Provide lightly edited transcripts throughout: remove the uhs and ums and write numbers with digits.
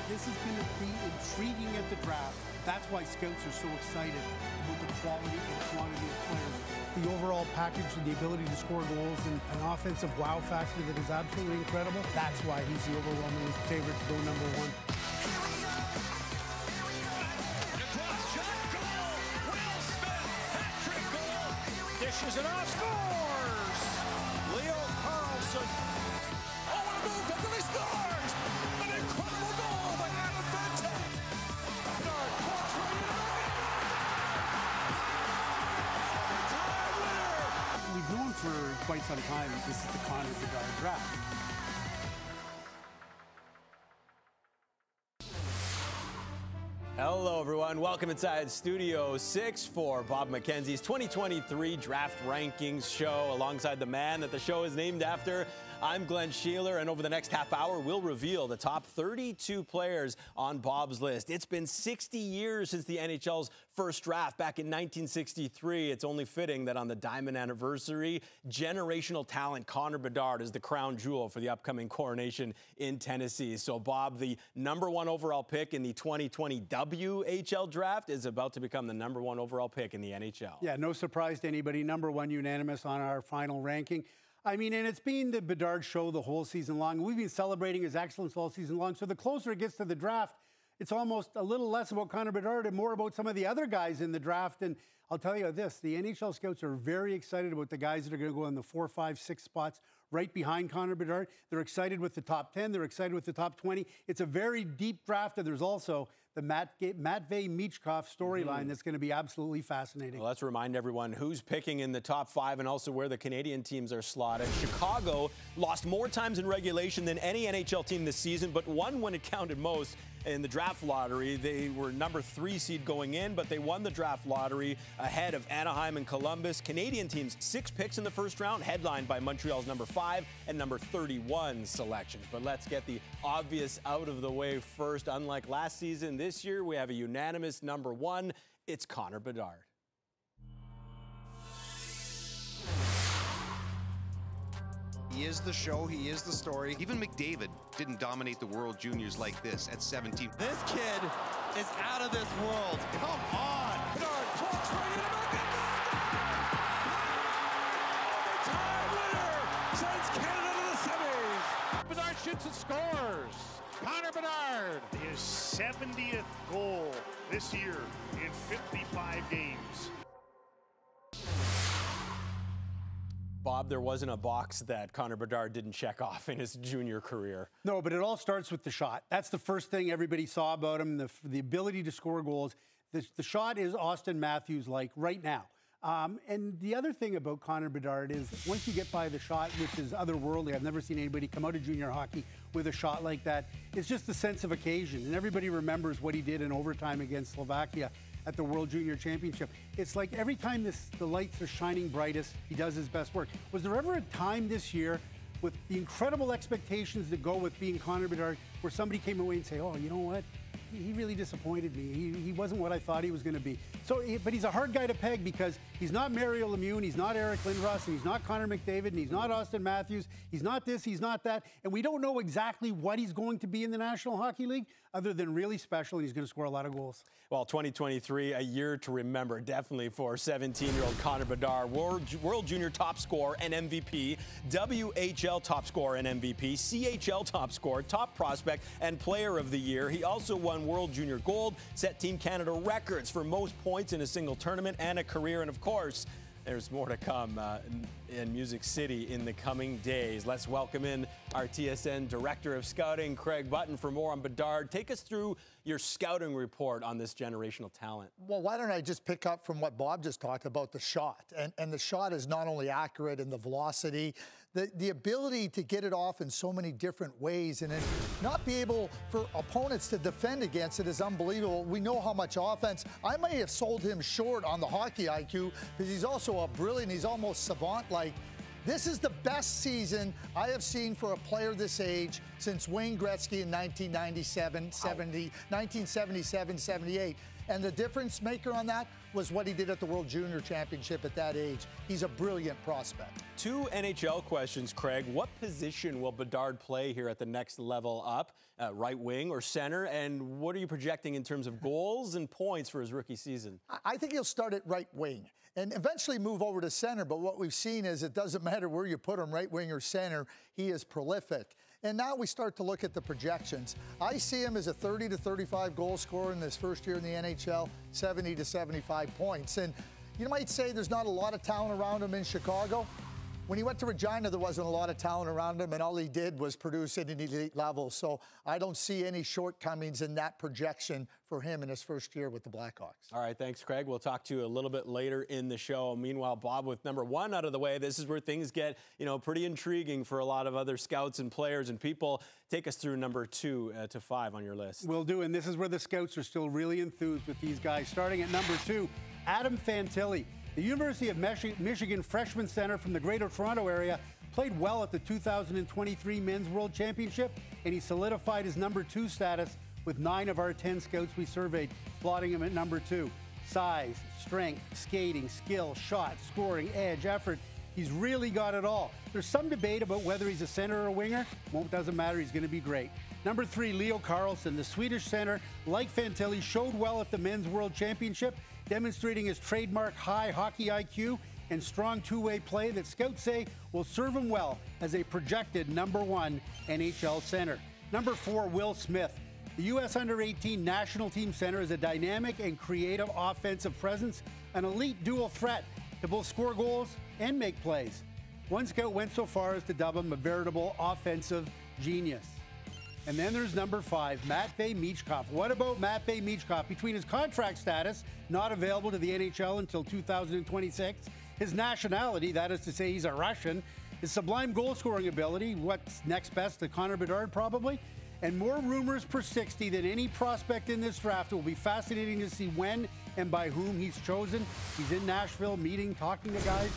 this is going to be intriguing at the draft. That's why scouts are so excited about the quality and quantity of players. The overall package and the ability to score goals and an offensive wow factor that is absolutely incredible. That's why he's the overwhelming favorite to go number one. Dishes it off, scores! Leo Carlson. Oh, what a move, and he scores! An incredible goal by Adam Fantilli. We've known for quite some time this is the Connor Bedard draft. Hello, everyone. Welcome inside Studio 6 for Bob McKenzie's 2023 Draft Rankings Show. Alongside the man that the show is named after, I'm Glenn Sheeler, and over the next half hour, we'll reveal the top 32 players on Bob's list. It's been 60 years since the NHL's first draft back in 1963. It's only fitting that on the Diamond anniversary, generational talent Connor Bedard is the crown jewel for the upcoming coronation in Tennessee. So, Bob, the #1 overall pick in the 2020 WHL draft is about to become the #1 overall pick in the NHL. Yeah, no surprise to anybody. #1 unanimous on our final ranking. I mean, and it's been the Bedard show the whole season long. We've been celebrating his excellence all season long. So the closer it gets to the draft, it's almost a little less about Connor Bedard and more about some of the other guys in the draft. And I'll tell you this, the NHL scouts are very excited about the guys that are going to go in the 4, 5, 6 spots right behind Connor Bedard. They're excited with the top 10. They're excited with the top 20. It's a very deep draft, and there's also the Matvei Michkov storyline that's going to be absolutely fascinating. Well, let's remind everyone who's picking in the top 5 and also where the Canadian teams are slotted. Chicago lost more times in regulation than any NHL team this season, but won when it counted most. In the draft lottery, they were #3 seed going in, but they won the draft lottery ahead of Anaheim and Columbus. Canadian teams 6 picks in the first round, headlined by Montreal's #5 and #31 selections. But let's get the obvious out of the way first. Unlike last season, this year we have a unanimous #1. It's Connor Bedard. He is the show, he is the story. Even McDavid didn't dominate the World Juniors like this at 17. This kid is out of this world. Come on. Bedard clocks right in the back. The tie winner sends Canada to the semis. Bedard shoots and scores. Connor Bedard. His 70th goal this year in 55 games. Bob, there wasn't a box that Connor Bedard didn't check off in his junior career. No, but it all starts with the shot. That's the first thing everybody saw about him, the ability to score goals. The shot is Austin Matthews-like right now. And the other thing about Connor Bedard is once you get by the shot, which is otherworldly, I've never seen anybody come out of junior hockey with a shot like that. It's just the sense of occasion. And everybody remembers what he did in overtime against Slovakia at the World Junior Championship. It's like every time the lights are shining brightest, he does his best work. Was there ever a time this year with the incredible expectations that go with being Connor Bedard where somebody came away and say, oh, you know what? He really disappointed me. He wasn't what I thought he was going to be. So, but he's a hard guy to peg because he's not Mario Lemieux, he's not Eric Lindros, and he's not Connor McDavid, and he's not Austin Matthews. He's not this, he's not that. And we don't know exactly what he's going to be in the National Hockey League other than really special, and he's going to score a lot of goals. Well, 2023, a year to remember, definitely for 17-year-old Connor Bedard, World Junior top scorer and MVP, WHL top scorer and MVP, CHL top scorer, top prospect, and player of the year. He also won World Junior Gold, set Team Canada records for most points in a single tournament and a career. And of course, there's more to come in Music City in the coming days. Let's welcome in our TSN Director of Scouting, Craig Button, for more on Bedard. Take us through your scouting report on this generational talent. Well, why don't I just pick up from what Bob just talked about, the shot. And the shot is not only accurate in the velocity, the ability to get it off in so many different ways and then not be able for opponents to defend against it is unbelievable. We know how much offense. I may have sold him short on the hockey IQ because he's also a brilliant, he's almost savant-like. This is the best season I have seen for a player this age since Wayne Gretzky in 1997, 78. And the difference maker on that was what he did at the World Junior Championship at that age. He's a brilliant prospect. 2 NHL questions, Craig. What position will Bedard play here at the next level up? Right wing or center? And what are you projecting in terms of goals and points for his rookie season? I think he'll start at right wing and eventually move over to center. But what we've seen is it doesn't matter where you put him, right wing or center, he is prolific. And now we start to look at the projections. I see him as a 30 to 35 goal scorer in this first year in the NHL, 70 to 75 points. And you might say there's not a lot of talent around him in Chicago. When he went to Regina, there wasn't a lot of talent around him, and all he did was produce at an elite level. So I don't see any shortcomings in that projection for him in his first year with the Blackhawks. All right, thanks, Craig. We'll talk to you a little bit later in the show. Meanwhile, Bob, with number 1 out of the way, this is where things get, pretty intriguing for a lot of other scouts and players and people. Take us through number 2 to 5 on your list. Will do, and this is where the scouts are still really enthused with these guys. Starting at number 2, Adam Fantilli. The University of Michigan freshman center from the Greater Toronto area played well at the 2023 Men's World Championship, and he solidified his number 2 status with 9 of our 10 scouts we surveyed, slotting him at number 2. Size, strength, skating, skill, shot, scoring, edge, effort. He's really got it all. There's some debate about whether he's a center or a winger. Well, it doesn't matter. He's going to be great. Number 3, Leo Carlsson. The Swedish center, like Fantilli, showed well at the Men's World Championship, demonstrating his trademark high hockey IQ and strong two-way play that scouts say will serve him well as a projected number 1 NHL center. Number 4, Will Smith. The U.S. Under-18 national team center is a dynamic and creative offensive presence, an elite dual threat to both score goals and make plays. One scout went so far as to dub him a veritable offensive genius. And then there's number 5, Matvei Michkov. What about Matvei Michkov? Between his contract status, not available to the NHL until 2026, his nationality, that is to say he's a Russian, his sublime goal-scoring ability, what's next best to Connor Bedard probably, and more rumors per 60 than any prospect in this draft. It will be fascinating to see when and by whom he's chosen. He's in Nashville meeting, talking to guys,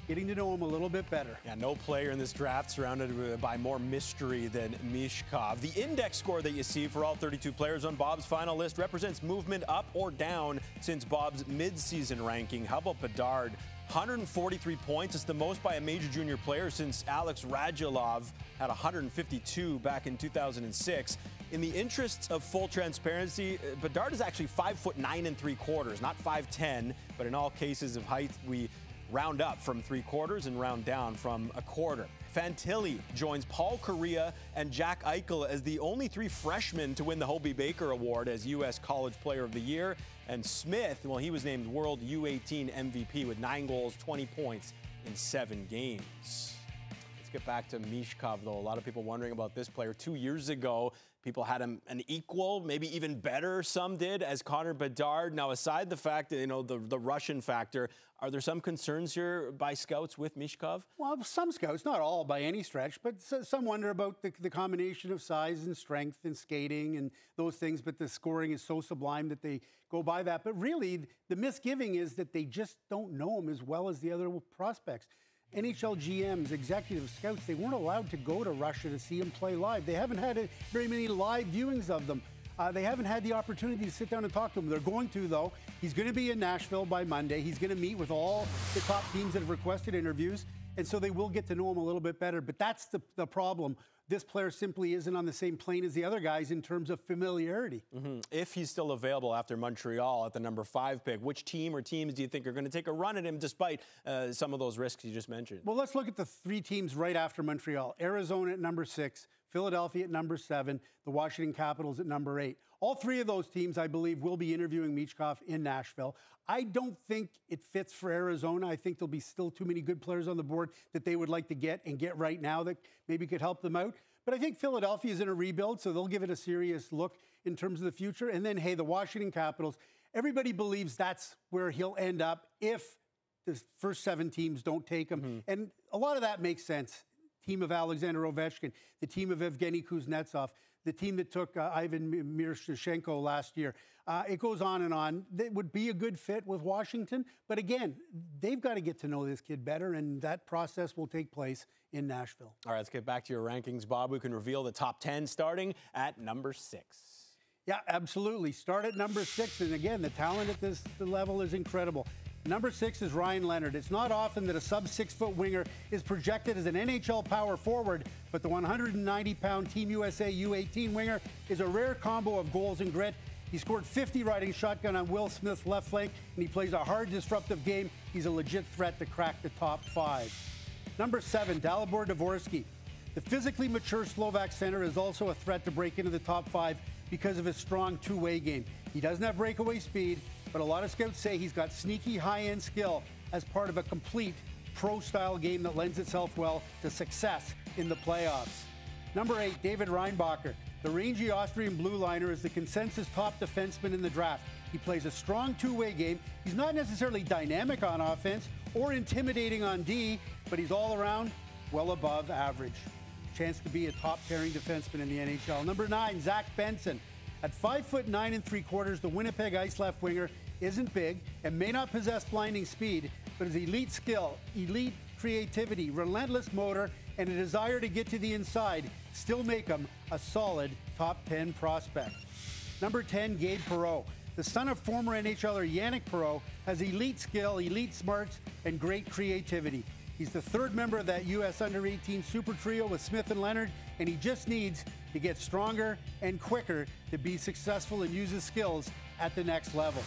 getting to know him a little bit better. Yeah, no player in this draft surrounded by more mystery than Michkov. The index score that you see for all 32 players on Bob's final list represents movement up or down since Bob's mid-season ranking. How about Bedard? 143 points. It's the most by a major junior player since Alex Radulov had 152 back in 2006. In the interests of full transparency, Bedard is actually 5'9"3/4, not 5'10", but in all cases of height, we round up from 3/4 and round down from 1/4. Fantilli joins Paul Kariya and Jack Eichel as the only 3 freshmen to win the Hobey Baker Award as U.S. College Player of the Year. And Smith, well, he was named World U18 MVP with 9 goals, 20 points in 7 games. Let's get back to Michkov, though. A lot of people wondering about this player. 2 years ago, people had him an equal, maybe even better, some did, as Connor Bedard. Now, aside the fact that, the Russian factor, are there some concerns here by scouts with Michkov? Well, some scouts, not all by any stretch, but some wonder about the combination of size and strength and skating and those things, but the scoring is so sublime that they go by that. But really, the misgiving is that they just don't know him as well as the other prospects. NHL GMs, executives, scouts, they weren't allowed to go to Russia to see him play live. They haven't had very many live viewings of them. They haven't had the opportunity to sit down and talk to him. They're going to, though. He's going to be in Nashville by Monday. He's going to meet with all the top teams that have requested interviews, and so they will get to know him a little bit better. But that's the problem. This player simply isn't on the same plane as the other guys in terms of familiarity. If he's still available after Montreal at the number 5 pick, which team or teams do you think are going to take a run at him despite some of those risks you just mentioned? Well, let's look at the 3 teams right after Montreal. Arizona at number 6, Philadelphia at number 7, the Washington Capitals at number 8. All 3 of those teams, I believe, will be interviewing Michkov in Nashville. I don't think it fits for Arizona. I think there'll be still too many good players on the board that they would like to get right now that maybe could help them out. But I think Philadelphia is in a rebuild, so they'll give it a serious look in terms of the future. And then, hey, the Washington Capitals, everybody believes that's where he'll end up if the first 7 teams don't take him. And a lot of that makes sense. Team of Alexander Ovechkin, the team of Evgeny Kuznetsov, the team that took Ivan Miroshnichenko last year. It goes on and on. It would be a good fit with Washington. But again, they've got to get to know this kid better, and that process will take place in Nashville. All right, let's get back to your rankings, Bob. We can reveal the top 10 starting at number 6. Yeah, absolutely. Start at number 6, and again, the talent at this level is incredible. Number 6 is Ryan Leonard. It's not often that a sub-6-foot winger is projected as an NHL power forward, but the 190-pound Team USA U18 winger is a rare combo of goals and grit. He scored 50 riding shotgun on Will Smith's left flank, and he plays a hard, disruptive game. He's a legit threat to crack the top 5. Number 7, Dalibor Dvorsky. The physically mature Slovak center is also a threat to break into the top 5 because of his strong two-way game. He doesn't have breakaway speed, but a lot of scouts say he's got sneaky high-end skill as part of a complete pro-style game that lends itself well to success in the playoffs. Number 8, David Reinbacher. The rangy Austrian blue liner is the consensus top defenseman in the draft. He plays a strong two-way game. He's not necessarily dynamic on offense or intimidating on D, but he's all around well above average. Chance to be a top-pairing defenseman in the NHL. Number 9, Zach Benson. At 5'9" and 3/4, the Winnipeg Ice left winger isn't big and may not possess blinding speed, but his elite skill, elite creativity, relentless motor, and a desire to get to the inside still make him a solid top 10 prospect. Number 10, Gabe Perreault. The son of former NHLer Yannick Perreault has elite skill, elite smarts, and great creativity. He's the 3rd member of that U.S. Under-18 super trio with Smith and Leonard, and he just needs to get stronger and quicker to be successful and use his skills at the next level.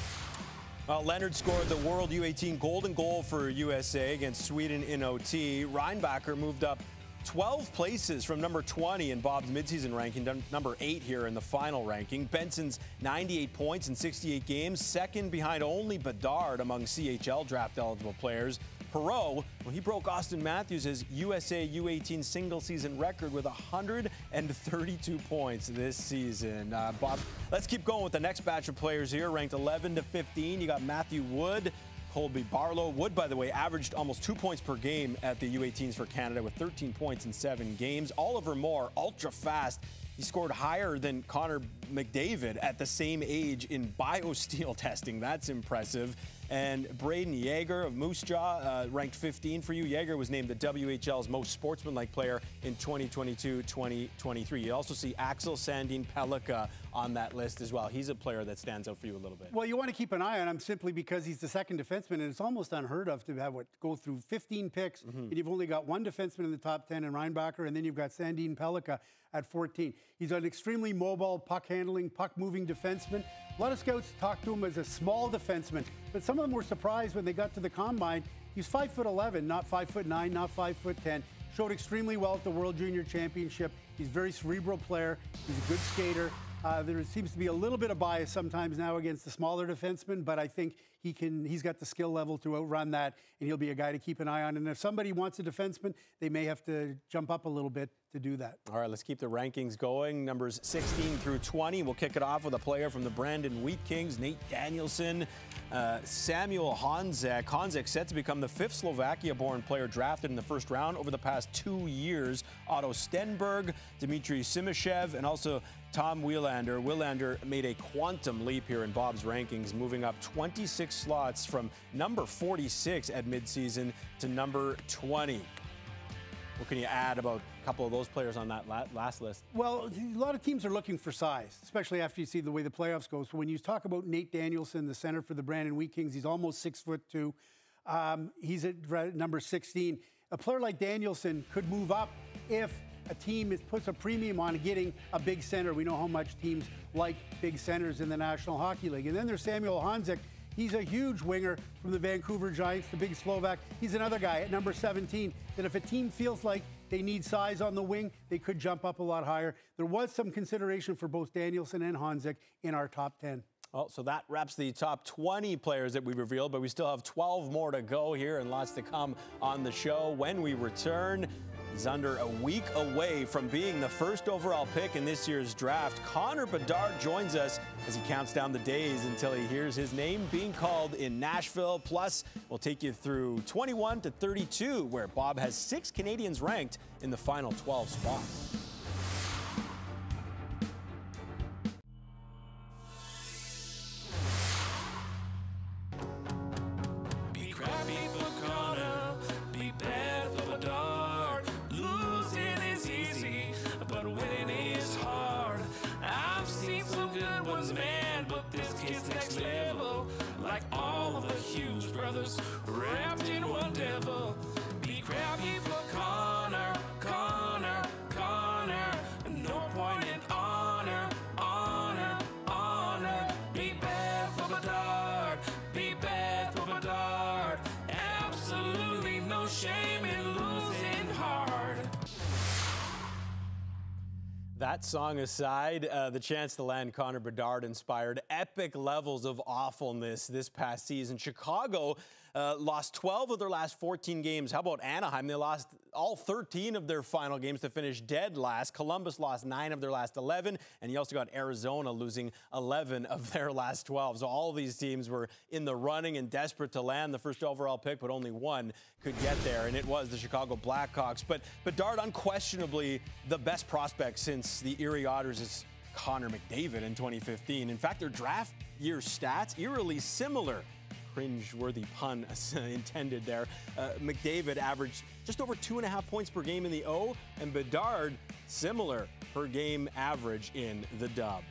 Well, Leonard scored the World U18 golden goal for USA against Sweden in OT. Reinbacher moved up 12 places from number 20 in Bob's midseason ranking to number 8 here in the final ranking. Benson's 98 points in 68 games, second behind only Bedard among CHL draft-eligible players. Perreault, well, he broke Austin Matthews' USA U18 single-season record with 132 points this season. Bob, let's keep going with the next batch of players here, ranked 11 to 15. You got Matthew Wood, Colby Barlow. Wood, by the way, averaged almost 2 points per game at the U18s for Canada with 13 points in 7 games. Oliver Moore, ultra fast. He scored higher than Connor McDavid at the same age in BioSteel testing. That's impressive. And Braden Yeager of Moose Jaw, ranked 15 for you. Yeager was named the WHL's most sportsmanlike player in 2022-2023. You also see Axel Sandin Pellikka on that list as well. He's a player that stands out for you a little bit. Well, you want to keep an eye on him simply because he's the second defenseman, and it's almost unheard of to have go through 15 picks, and you've only got one defenseman in the top 10 in Reinbacher, and then you've got Sandin Pellikka at 14. He's an extremely mobile, puck-handling, puck-moving defenseman. A lot of scouts talk to him as a small defenseman, but some of them were surprised when they got to the combine. He's 5'11", not 5'9", not 5'10". Showed extremely well at the World Junior Championship. He's a very cerebral player. He's a good skater. There seems to be a little bit of bias sometimes now against the smaller defensemen, but I think he's got the skill level to outrun that, and he'll be a guy to keep an eye on. And if somebody wants a defenseman, they may have to jump up a little bit to do that. All right, let's keep the rankings going. Numbers 16 through 20. We'll kick it off with a player from the Brandon Wheat Kings, Nate Danielson. Samuel Honzek. Honzek set to become the 5th Slovakia-born player drafted in the first round over the past 2 years. Otto Stenberg, Dmitry Simashev, and also Tom Wielander. Wielander made a quantum leap here in Bob's rankings, moving up 26 slots from number 46 at midseason to number 20. What can you add about a couple of those players on that last list? Well, a lot of teams are looking for size, especially after you see the way the playoffs go. So when you talk about Nate Danielson, the center for the Brandon Wheat Kings, he's almost 6'2". He's at number 16. A player like Danielson could move up if a team puts a premium on getting a big center. We know how much teams like big centers in the National Hockey League. And then there's Samuel Honzek. He's a huge winger from the Vancouver Giants, the big Slovak. He's another guy at number 17 that if a team feels like they need size on the wing, they could jump up a lot higher. There was some consideration for both Danielson and Honzek in our top 10. Well, so that wraps the top 20 players that we revealed, but we still have 12 more to go here and lots to come on the show. When we return, he's under a week away from being the first overall pick in this year's draft. Connor Bedard joins us as he counts down the days until he hears his name being called in Nashville. Plus, we'll take you through 21 to 32, where Bob has 6 Canadians ranked in the final 12 spots. That song aside, the chance to land Connor Bedard inspired epic levels of awfulness this past season. Chicago lost 12 of their last 14 games. How about Anaheim? They lost all 13 of their final games to finish dead last. Columbus lost 9 of their last 11. And you also got Arizona losing 11 of their last 12. So all of these teams were in the running and desperate to land the first overall pick, but only one could get there, and it was the Chicago Blackhawks. But Bedard, unquestionably the best prospect since the Erie Otters' Connor McDavid in 2015. In fact, their draft year stats eerily similar. Cringe-worthy pun intended there. McDavid averaged just over 2.5 points per game in the O, and Bedard similar per game average in the Dub.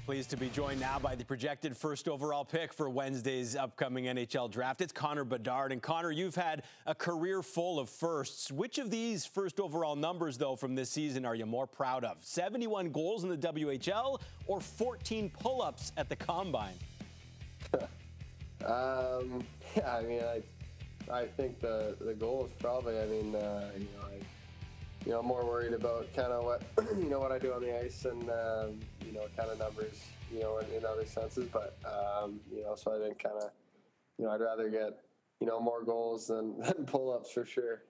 Pleased to be joined now by the projected first overall pick for Wednesday's upcoming NHL draft. It's Connor Bedard. And Connor, you've had a career full of firsts. Which of these first overall numbers, though, from this season are you more proud of? 71 goals in the WHL or 14 pull-ups at the Combine? Yeah, I mean, I think the goal is probably, I'm more worried about kind of what, what I do on the ice and, kind of numbers, in other senses. But, so I think kind of, I'd rather get, more goals than pull-ups for sure.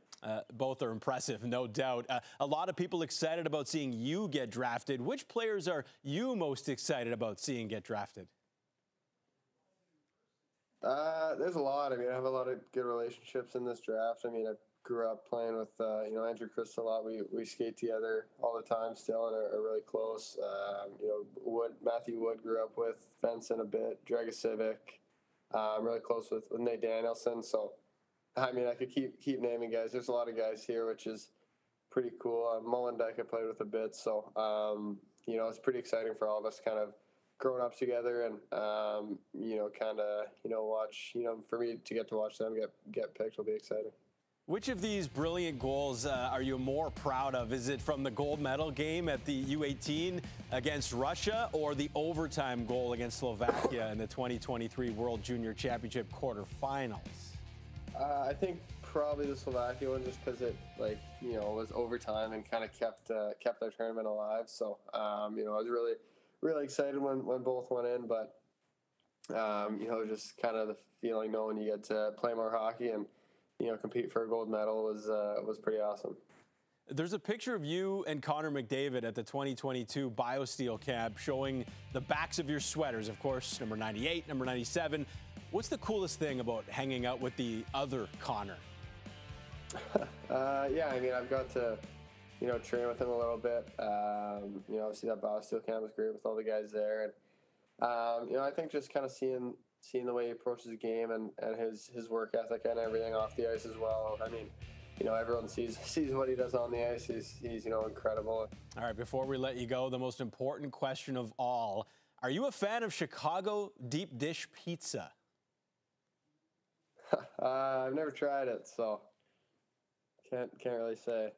Both are impressive, no doubt. A lot of people excited about seeing you get drafted. Which players are you most excited about seeing get drafted? There's a lot. I mean, I have a lot of good relationships in this draft. I mean, I grew up playing with, Andrew Crystal a lot. We skate together all the time still and are really close. Matthew Wood grew up with, Benson a bit, Dragicevic. I'm really close with Nate Danielson. So, I mean, I could keep naming guys. There's a lot of guys here, which is pretty cool. Molendyk I played with a bit. So, it's pretty exciting for all of us kind of growing up together and, watch, for me to get to watch them get picked will be exciting. Which of these brilliant goals are you more proud of? Is it from the gold medal game at the U18 against Russia or the overtime goal against Slovakia in the 2023 World Junior Championship quarterfinals? I think probably the Slovakia one just because it, was overtime and kind of kept our tournament alive. So, I was really excited when both went in, but, just kind of the feeling knowing you get to play more hockey and, compete for a gold medal was pretty awesome. There's a picture of you and Connor McDavid at the 2022 BioSteel camp showing the backs of your sweaters. Of course, number 98, number 97. What's the coolest thing about hanging out with the other Connor? Yeah, I mean, I've got to, train with him a little bit. Obviously that BioSteel camp was great with all the guys there. And, I think just kind of seeing the way he approaches the game and his work ethic and everything off the ice as well. I mean, everyone sees what he does on the ice. He's incredible. All right, before we let you go, the most important question of all. Are you a fan of Chicago deep dish pizza? I've never tried it, so can't really say.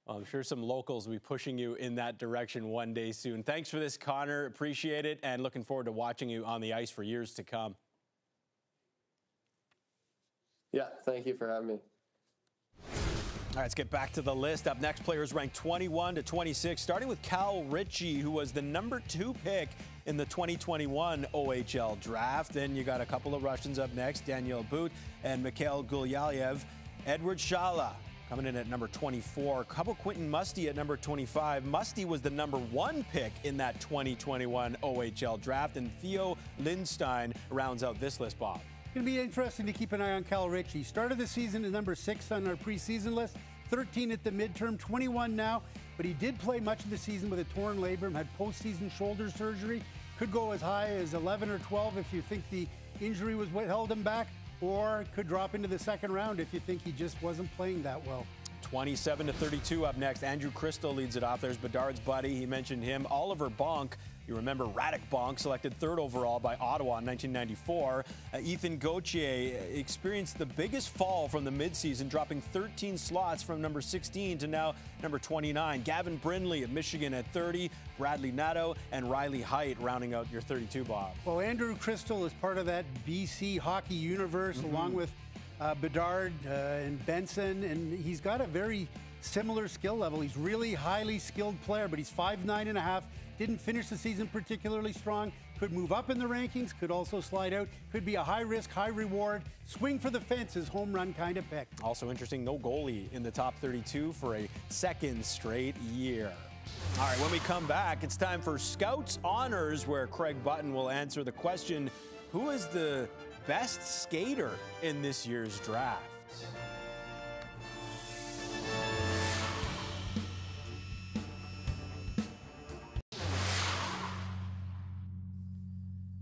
Well, I'm sure some locals will be pushing you in that direction one day soon. Thanks for this, Connor. Appreciate it, and looking forward to watching you on the ice for years to come. Yeah, thank you for having me. All right, let's get back to the list. Up next, players ranked 21 to 26, starting with Cal Ritchie, who was the number 2 pick in the 2021 OHL draft. Then you got a couple of Russians up next, Daniel But and Mikhail Gulyayev. Edward Shala coming in at number 24. Couple Quentin Musty at number 25. Musty was the number 1 pick in that 2021 OHL draft. And Theo Lindstein rounds out this list, Bob. It's going to be interesting to keep an eye on Cal Ritchie. Started the season at number 6 on our preseason list, 13 at the midterm, 21 now. But he did play much of the season with a torn labrum, had postseason shoulder surgery. Could go as high as 11 or 12 if you think the injury was what held him back, or could drop into the second round if you think he just wasn't playing that well. 27 to 32 up next. Andrew Crystal leads it off. There's Bedard's buddy. He mentioned him. Oliver Bonk. You remember Radek Bonk, selected 3rd overall by Ottawa in 1994. Ethan Gauthier experienced the biggest fall from the midseason, dropping 13 slots from number 16 to now number 29. Gavin Brindley of Michigan at 30. Bradley Nadeau and Riley Height rounding out your 32, Bob. Well, Andrew Crystal is part of that BC hockey universe, along with Bedard and Benson, and he's got a very similar skill level. He's really highly skilled player, but he's 5'9.5", didn't finish the season particularly strong, could move up in the rankings, could also slide out, could be a high risk, high reward, swing for the fences, home run kind of pick. Also interesting, no goalie in the top 32 for a second straight year. All right, when we come back, it's time for Scouts Honors, where Craig Button will answer the question, who is the best skater in this year's draft?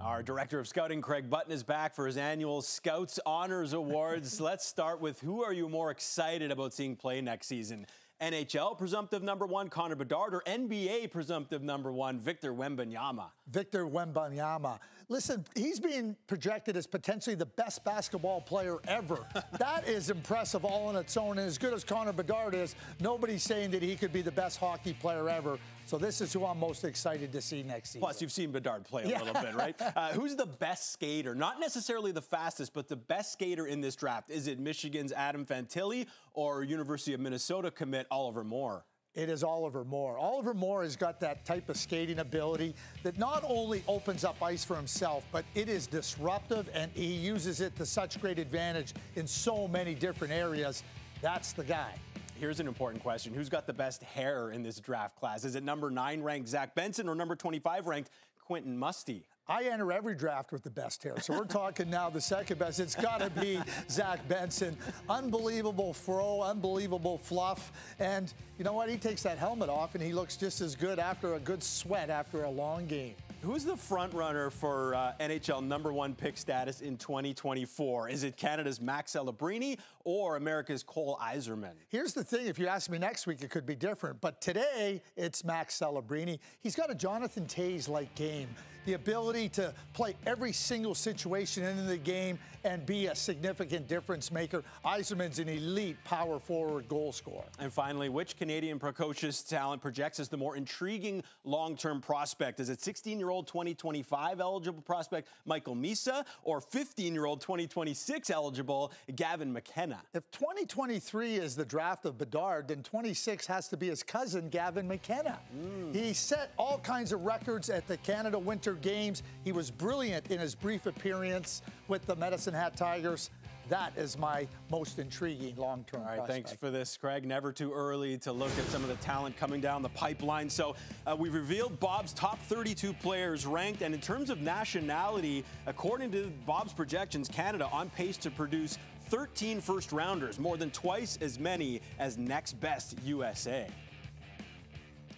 Our Director of Scouting, Craig Button, is back for his annual Scouts Honors Awards. Let's start with, who are you more excited about seeing play next season? NHL presumptive #1, Connor Bedard, or NBA presumptive #1, Victor Wembanyama? Victor Wembanyama. Listen, he's being projected as potentially the best basketball player ever. That is impressive all on its own. And as good as Connor Bedard is, nobody's saying that he could be the best hockey player ever. So this is who I'm most excited to see next season. Plus, you've seen Bedard play a little bit, right? Who's the best skater? Not necessarily the fastest, but the best skater in this draft. Is it Michigan's Adam Fantilli or University of Minnesota commit Oliver Moore? It is Oliver Moore. Oliver Moore has got that type of skating ability that not only opens up ice for himself, but it is disruptive, and he uses it to such great advantage in so many different areas. That's the guy. Here's an important question. Who's got the best hair in this draft class? Is it #9 ranked Zach Benson or #25 ranked Quentin Musty? I enter every draft with the best hair, so we're talking now the second best. It's got to be Zach Benson. Unbelievable fro, unbelievable fluff, and you know what? He takes that helmet off, and he looks just as good after a good sweat after a long game. Who's the front runner for NHL #1 pick status in 2024? Is it Canada's Max Celebrini or America's Cole Eiserman? Here's the thing. If you ask me next week, it could be different. But today, it's Max Celebrini. He's got a Jonathan Toews-like game. The ability to play every single situation in the game and be a significant difference maker. Eiserman's an elite power forward goal scorer. And finally, which Canadian precocious talent projects as the more intriguing long-term prospect? Is it 16-year-old 2025 eligible prospect Michael Misa or 15-year-old 2026 eligible Gavin McKenna? If 2023 is the draft of Bedard, then 26 has to be his cousin, Gavin McKenna. He set all kinds of records at the Canada Winter Games. He was brilliant in his brief appearance with the Medicine Hat Tigers. That is my most intriguing long-term prospect. All right, thanks for this, Craig. Never too early to look at some of the talent coming down the pipeline. So we've revealed Bob's top 32 players ranked. And in terms of nationality, according to Bob's projections, Canada on pace to produce 13 first-rounders, more than twice as many as next best USA.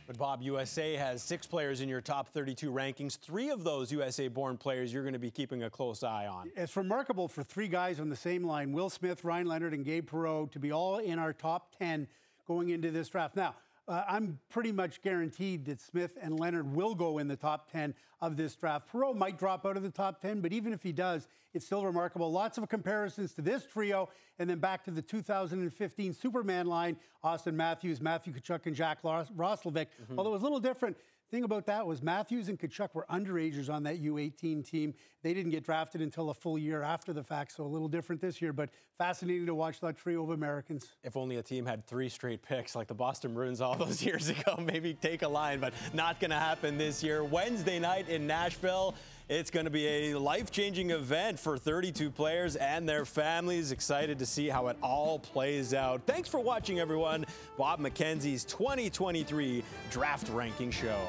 But Bob, USA has 6 players in your top 32 rankings. 3 of those USA-born players you're going to be keeping a close eye on. It's remarkable for 3 guys on the same line, Will Smith, Ryan Leonard, and Gabe Perreault, to be all in our top 10 going into this draft. Now, I'm pretty much guaranteed that Smith and Leonard will go in the top 10 of this draft. Perreault might drop out of the top 10, but even if he does, it's still remarkable. Lots of comparisons to this trio, and then back to the 2015 Superman line, Austin Matthews, Matthew Tkachuk, and Jack Roslovic. Although it was a little different. The thing about that was Matthews and Tkachuk were underagers on that U18 team. They didn't get drafted until a full year after the fact, so a little different this year, but fascinating to watch that trio of Americans. If only a team had 3 straight picks like the Boston Bruins all those years ago, maybe take a line, but not going to happen this year. Wednesday night in Nashville, it's going to be a life-changing event for 32 players and their families. Excited to see how it all plays out. Thanks for watching, everyone. Bob McKenzie's 2023 Draft Ranking Show.